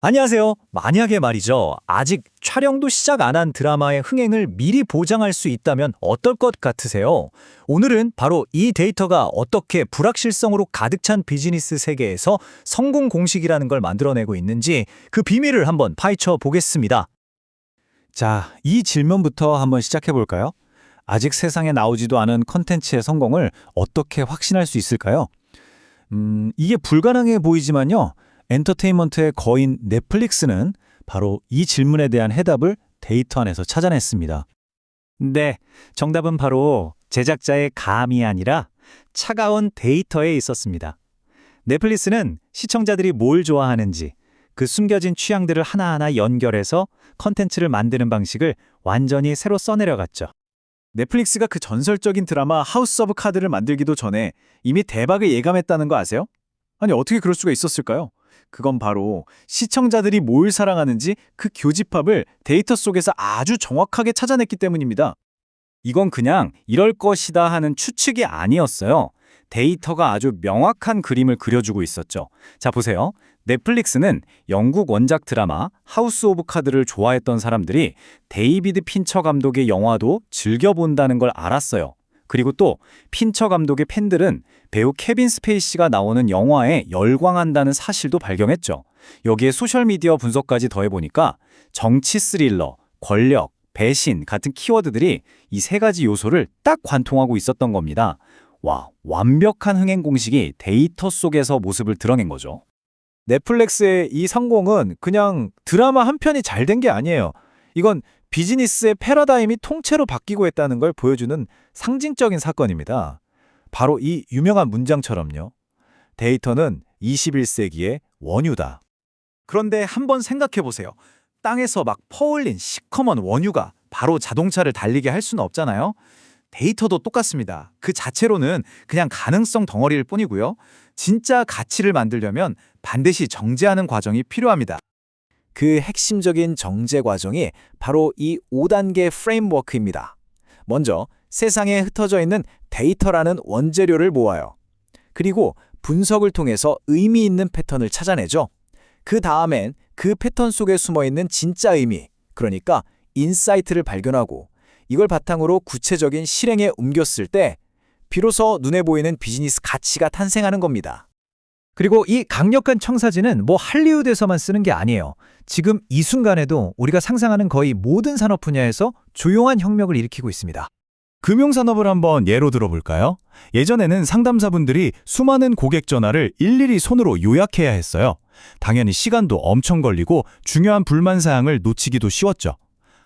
안녕하세요. 만약에 말이죠. 아직 촬영도 시작 안 한 드라마의 흥행을 미리 보장할 수 있다면 어떨 것 같으세요? 오늘은 바로 이 데이터가 어떻게 불확실성으로 가득 찬 비즈니스 세계에서 성공 공식이라는 걸 만들어내고 있는지 그 비밀을 한번 파헤쳐 보겠습니다. 자, 이 질문부터 한번 시작해 볼까요? 아직 세상에 나오지도 않은 컨텐츠의 성공을 어떻게 확신할 수 있을까요? 이게 불가능해 보이지만요. 엔터테인먼트의 거인 넷플릭스는 바로 이 질문에 대한 해답을 데이터 안에서 찾아냈습니다. 네, 정답은 바로 제작자의 감이 아니라 차가운 데이터에 있었습니다. 넷플릭스는 시청자들이 뭘 좋아하는지 그 숨겨진 취향들을 하나하나 연결해서 컨텐츠를 만드는 방식을 완전히 새로 써내려갔죠. 넷플릭스가 그 전설적인 드라마 하우스 오브 카드를 만들기도 전에 이미 대박을 예감했다는 거 아세요? 아니, 어떻게 그럴 수가 있었을까요? 그건 바로 시청자들이 뭘 사랑하는지 그 교집합을 데이터 속에서 아주 정확하게 찾아냈기 때문입니다. 이건 그냥 이럴 것이다 하는 추측이 아니었어요. 데이터가 아주 명확한 그림을 그려주고 있었죠. 자, 보세요. 넷플릭스는 영국 원작 드라마 하우스 오브 카드를 좋아했던 사람들이 데이비드 핀처 감독의 영화도 즐겨본다는 걸 알았어요. 그리고 또 핀처 감독의 팬들은 배우 케빈 스페이시가 나오는 영화에 열광한다는 사실도 발견했죠. 여기에 소셜미디어 분석까지 더해보니까 정치 스릴러, 권력, 배신 같은 키워드들이 이 세 가지 요소를 딱 관통하고 있었던 겁니다. 와, 완벽한 흥행 공식이 데이터 속에서 모습을 드러낸 거죠. 넷플릭스의 이 성공은 그냥 드라마 한 편이 잘 된 게 아니에요. 이건 비즈니스의 패러다임이 통째로 바뀌고 있다는 걸 보여주는 상징적인 사건입니다. 바로 이 유명한 문장처럼요. 데이터는 21세기의 원유다. 그런데 한번 생각해 보세요. 땅에서 막 퍼올린 시커먼 원유가 바로 자동차를 달리게 할 수는 없잖아요. 데이터도 똑같습니다. 그 자체로는 그냥 가능성 덩어리일 뿐이고요. 진짜 가치를 만들려면 반드시 정제하는 과정이 필요합니다. 그 핵심적인 정제 과정이 바로 이 5단계 프레임워크입니다. 먼저 세상에 흩어져 있는 데이터라는 원재료를 모아요. 그리고 분석을 통해서 의미 있는 패턴을 찾아내죠. 그 다음엔 그 패턴 속에 숨어 있는 진짜 의미, 그러니까 인사이트를 발견하고 이걸 바탕으로 구체적인 실행에 옮겼을 때 비로소 눈에 보이는 비즈니스 가치가 탄생하는 겁니다. 그리고 이 강력한 청사진은 뭐 할리우드에서만 쓰는 게 아니에요. 지금 이 순간에도 우리가 상상하는 거의 모든 산업 분야에서 조용한 혁명을 일으키고 있습니다. 금융산업을 한번 예로 들어볼까요? 예전에는 상담사분들이 수많은 고객 전화를 일일이 손으로 요약해야 했어요. 당연히 시간도 엄청 걸리고 중요한 불만 사항을 놓치기도 쉬웠죠.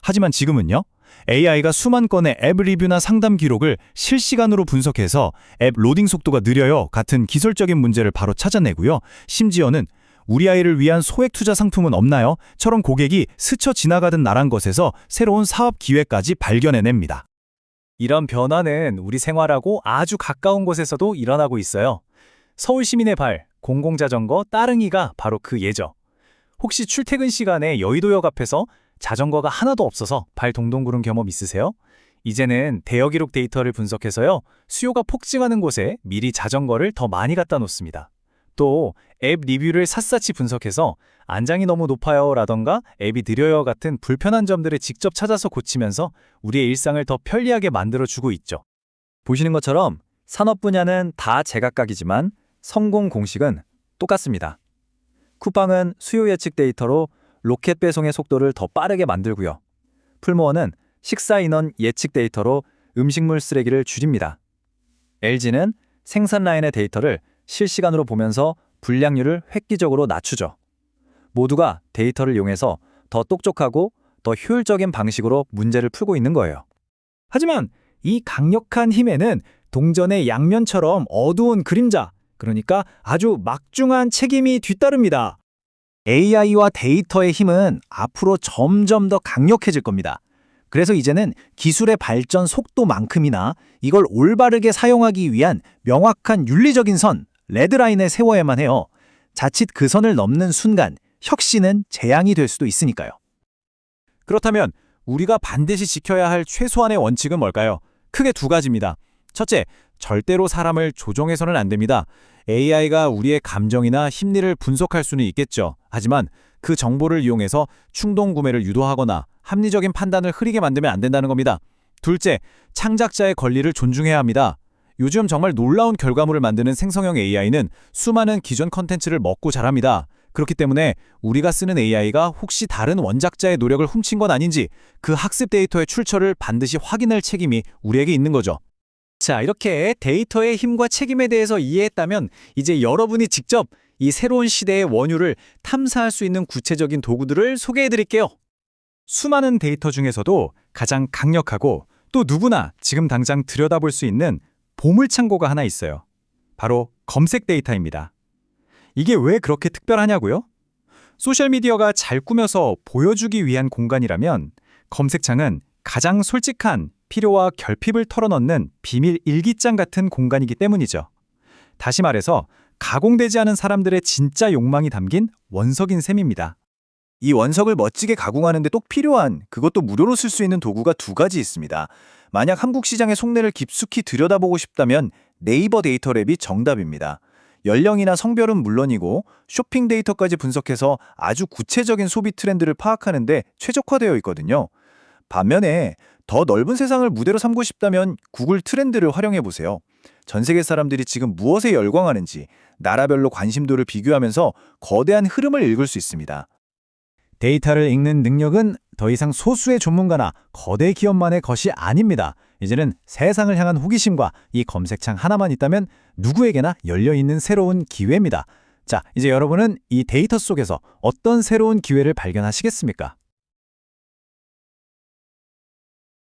하지만 지금은요? AI가 수만 건의 앱 리뷰나 상담 기록을 실시간으로 분석해서 앱 로딩 속도가 느려요 같은 기술적인 문제를 바로 찾아내고요. 심지어는 우리 아이를 위한 소액 투자 상품은 없나요? 처럼 고객이 스쳐 지나가던 나란 것에서 새로운 사업 기회까지 발견해냅니다. 이런 변화는 우리 생활하고 아주 가까운 곳에서도 일어나고 있어요. 서울 시민의 발, 공공자전거 따릉이가 바로 그 예죠. 혹시 출퇴근 시간에 여의도역 앞에서 자전거가 하나도 없어서 발 동동 구른 경험 있으세요? 이제는 대여 기록 데이터를 분석해서요. 수요가 폭증하는 곳에 미리 자전거를 더 많이 갖다 놓습니다. 또 앱 리뷰를 샅샅이 분석해서 안장이 너무 높아요 라던가 앱이 느려요 같은 불편한 점들을 직접 찾아서 고치면서 우리의 일상을 더 편리하게 만들어주고 있죠. 보시는 것처럼 산업 분야는 다 제각각이지만 성공 공식은 똑같습니다. 쿠팡은 수요 예측 데이터로 로켓 배송의 속도를 더 빠르게 만들고요. 풀무원은 식사 인원 예측 데이터로 음식물 쓰레기를 줄입니다. LG는 생산 라인의 데이터를 실시간으로 보면서 불량률을 획기적으로 낮추죠. 모두가 데이터를 이용해서 더 똑똑하고 더 효율적인 방식으로 문제를 풀고 있는 거예요. 하지만 이 강력한 힘에는 동전의 양면처럼 어두운 그림자, 그러니까 아주 막중한 책임이 뒤따릅니다. AI와 데이터의 힘은 앞으로 점점 더 강력해질 겁니다. 그래서 이제는 기술의 발전 속도만큼이나 이걸 올바르게 사용하기 위한 명확한 윤리적인 선, 레드라인을 세워야만 해요. 자칫 그 선을 넘는 순간 혁신은 재앙이 될 수도 있으니까요. 그렇다면 우리가 반드시 지켜야 할 최소한의 원칙은 뭘까요? 크게 두 가지입니다. 첫째, 절대로 사람을 조종해서는 안 됩니다. AI가 우리의 감정이나 심리를 분석할 수는 있겠죠. 하지만 그 정보를 이용해서 충동 구매를 유도하거나 합리적인 판단을 흐리게 만들면 안 된다는 겁니다. 둘째, 창작자의 권리를 존중해야 합니다. 요즘 정말 놀라운 결과물을 만드는 생성형 AI는 수많은 기존 컨텐츠를 먹고 자랍니다. 그렇기 때문에 우리가 쓰는 AI가 혹시 다른 원작자의 노력을 훔친 건 아닌지 그 학습 데이터의 출처를 반드시 확인할 책임이 우리에게 있는 거죠. 자, 이렇게 데이터의 힘과 책임에 대해서 이해했다면 이제 여러분이 직접 이 새로운 시대의 원유를 탐사할 수 있는 구체적인 도구들을 소개해 드릴게요. 수많은 데이터 중에서도 가장 강력하고 또 누구나 지금 당장 들여다볼 수 있는 보물창고가 하나 있어요. 바로 검색 데이터입니다. 이게 왜 그렇게 특별하냐고요? 소셜미디어가 잘 꾸며서 보여주기 위한 공간이라면 검색창은 가장 솔직한 필요와 결핍을 털어넣는 비밀 일기장 같은 공간이기 때문이죠. 다시 말해서 가공되지 않은 사람들의 진짜 욕망이 담긴 원석인 셈입니다. 이 원석을 멋지게 가공하는 데 꼭 필요한, 그것도 무료로 쓸 수 있는 도구가 두 가지 있습니다. 만약 한국 시장의 속내를 깊숙이 들여다보고 싶다면 네이버 데이터 랩이 정답입니다. 연령이나 성별은 물론이고 쇼핑 데이터까지 분석해서 아주 구체적인 소비 트렌드를 파악하는 데 최적화되어 있거든요. 반면에 더 넓은 세상을 무대로 삼고 싶다면 구글 트렌드를 활용해 보세요. 전 세계 사람들이 지금 무엇에 열광하는지 나라별로 관심도를 비교하면서 거대한 흐름을 읽을 수 있습니다. 데이터를 읽는 능력은 더 이상 소수의 전문가나 거대 기업만의 것이 아닙니다. 이제는 세상을 향한 호기심과 이 검색창 하나만 있다면 누구에게나 열려있는 새로운 기회입니다. 자, 이제 여러분은 이 데이터 속에서 어떤 새로운 기회를 발견하시겠습니까?